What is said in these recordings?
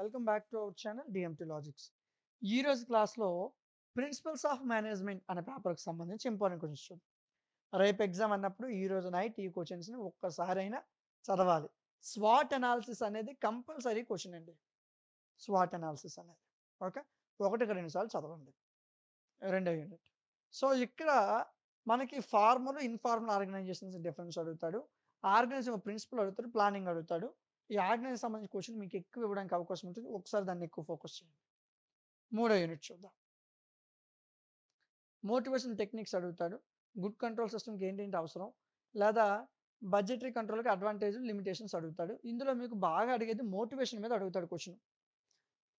Welcome back to our channel DMT logics. ఈ రోజు క్లాస్లో ప్రిన్సిపల్స్ ఆఫ్ మేనేజ్మెంట్ అనే పేపర్కి సంబంధించి ఇంపార్టెంట్ క్వశ్చన్స్ చూద్దాం. రేపు ఎగ్జామ్ అన్నప్పుడు ఈ రోజు నైట్ ఈ క్వశ్చన్స్ని ఒక్కసారైనా చదవాలి. స్వాట్ అనాలిసిస్ అనేది కంపల్సరీ క్వశ్చన్ అండి. స్వాట్ అనాలిసిస్ అనేది ఓకే, ఒకటికి రెండు సార్లు చదవండి రెండో యూనిట్. సో ఇక్కడ మనకి ఫార్మల్ ఇన్ఫార్మల్ ఆర్గనైజేషన్స్ డిఫరెన్స్ అడుగుతాడు, ఆర్గనైజేషన్ ప్రిన్సిపల్ అడుగుతాడు, ప్లానింగ్ అడుగుతాడు. ఈ ఆర్గనైజేషన్ సంబంధించిన క్వశ్చన్ మీకు ఎక్కువ ఇవ్వడానికి అవకాశం ఉంటుంది, ఒకసారి దాన్ని ఎక్కువ ఫోకస్ చేయండి. మూడో యూనిట్ చూద్దాం. మోటివేషన్ టెక్నిక్స్ అడుగుతాడు, గుడ్ కంట్రోల్ సిస్టమ్కి ఏంటంటే అవసరం, లేదా బడ్జెటరీ కంట్రోల్కి అడ్వాంటేజ్ లిమిటేషన్స్ అడుగుతాడు. ఇందులో మీకు బాగా అడిగేది మోటివేషన్ మీద అడుగుతాడు క్వశ్చన్.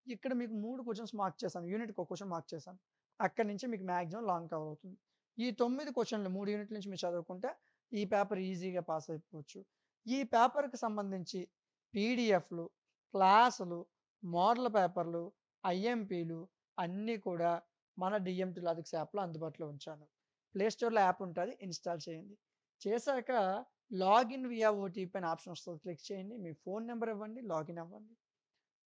ఇక్కడ మీకు 3 క్వశ్చన్స్ మార్క్ చేశాను, యూనిట్కి ఒక క్వశ్చన్ మార్క్ చేశాను. అక్కడి నుంచి మీకు మ్యాక్సిమం లాంగ్ కవర్ అవుతుంది. ఈ 9 క్వశ్చన్లు 3 యూనిట్ల నుంచి మీరు చదువుకుంటే ఈ పేపర్ ఈజీగా పాస్ అయిపోవచ్చు. ఈ పేపర్కి సంబంధించి పీడిఎఫ్లు, క్లాసులు, మోడల్ పేపర్లు, ఐఎంపీలు అన్నీ కూడా మన డిఎంటీ లాజిక్స్ యాప్లో అందుబాటులో ఉంచాను. ప్లేస్టోర్లో యాప్ ఉంటుంది, ఇన్స్టాల్ చేయండి. చేశాక లాగిన్ వియా ఓటీపీ అనే ఆప్షన్ వస్తుంది, క్లిక్ చేయండి. మీ ఫోన్ నెంబర్ ఇవ్వండి, లాగిన్ అవ్వండి.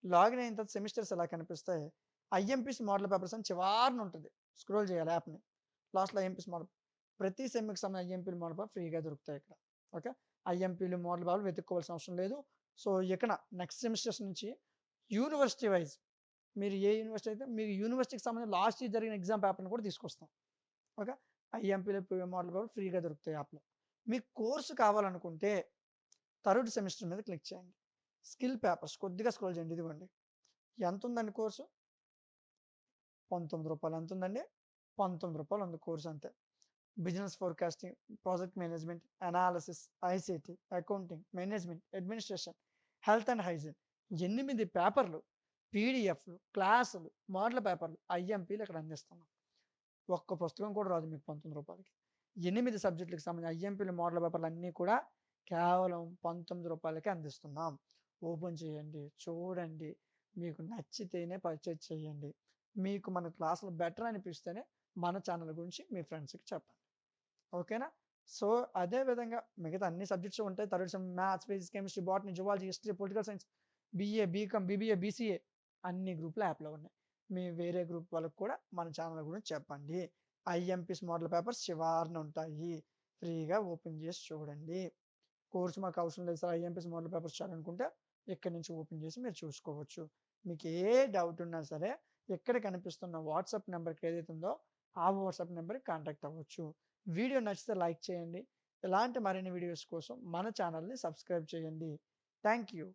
లాగిన్ అయిన తర్వాత సెమిస్టర్స్ ఎలా కనిపిస్తాయి, ఐఎంపీస్ మోడల్ పేపర్స్ అని చివరిన ఉంటుంది, స్క్రోల్ చేయాలి యాప్ని. లాస్ట్లో ఐఎంపీస్ మోడల్, ప్రతి సెమ్కి సంబంధించిన ఐఎంపీలు మోడల్ పేపర్ ఫ్రీగా దొరుకుతాయి ఇక్కడ. ఓకే, ఐఎంపీలు మోడల్ పేపర్ వెతుక్కోవాల్సిన అవసరం లేదు. సో ఇక్కడ నెక్స్ట్ సెమిస్టర్స్ నుంచి యూనివర్సిటీ వైజ్ మీరు ఏ యూనివర్సిటీ అయితే మీరు యూనివర్సిటీకి సంబంధించిన లాస్ట్ ఇయర్ జరిగిన ఎగ్జామ్ పేపర్ని కూడా తీసుకొస్తాం. ఓకే, ఐఎంపీలు మోడల్ పేపర్ ఫ్రీగా దొరుకుతాయి యాప్లో. మీకు కోర్సు కావాలనుకుంటే థర్డ్ సెమిస్టర్ మీద క్లిక్ చేయండి. స్కిల్ పేపర్స్ కొద్దిగా స్క్రోల్ చేయండి, ఇదిగోండి. ఎంత ఉందండి కోర్సు? 19 రూపాయలు. ఎంత ఉందండి? 19 రూపాయలు ఉంది కోర్సు, అంతే. Business forecasting, project management, analysis, ICT, accounting, management, administration, health and hygiene, 8 పేపర్లు, పీడిఎఫ్లు, క్లాసులు, మోడల్ పేపర్లు, ఐఎంపీలు ఇక్కడ అందిస్తున్నాం. ఒక్క పుస్తకం కూడా రాదు మీకు 19 రూపాయలకి. 8 సబ్జెక్టులకు సంబంధించిన ఐఎంపీలు, మోడల్ పేపర్లు అన్నీ కూడా కేవలం 19 రూపాయలకే అందిస్తున్నాం. ఓపెన్ చేయండి, చూడండి, మీకు నచ్చితేనే పర్చేజ్ చేయండి. మీకు మన క్లాసులు బెటర్ అనిపిస్తేనే మన ఛానల్ గురించి మీ ఫ్రెండ్స్కి చెప్పండి. ఓకేనా? సో అదేవిధంగా మిగతా అన్ని సబ్జెక్ట్స్ ఉంటాయి. Third sem maths, physics, chemistry, botany, zoology, history, political science, BA, BCom, BBA, BCA అన్ని గ్రూపులు యాప్లో ఉన్నాయి. మీ వేరే గ్రూప్ వాళ్ళకి కూడా మన ఛానల్ గురించి చెప్పండి. ఐఎంపీస్ మోడల్ పేపర్స్ చివరిన ఉంటాయి, ఫ్రీగా ఓపెన్ చేసి చూడండి. కోర్సు మాకు అవసరం లేదు సార్, ఐఎంపీస్ మోడల్ పేపర్స్ చాలనుకుంటే ఇక్కడి నుంచి ఓపెన్ చేసి మీరు చూసుకోవచ్చు. మీకు ఏ డౌట్ ఉన్నా సరే ఎక్కడ కనిపిస్తున్న వాట్సాప్ నెంబర్కి ఏదైతే ఉందో ఆ వాట్సాప్ నెంబర్కి కాంటాక్ట్ అవ్వచ్చు. వీడియో నచ్చితే లైక్ చేయండి. ఇలాంటి మరిన్ని వీడియోస్ కోసం మన ఛానల్ని సబ్స్క్రైబ్ చేయండి. Thank you.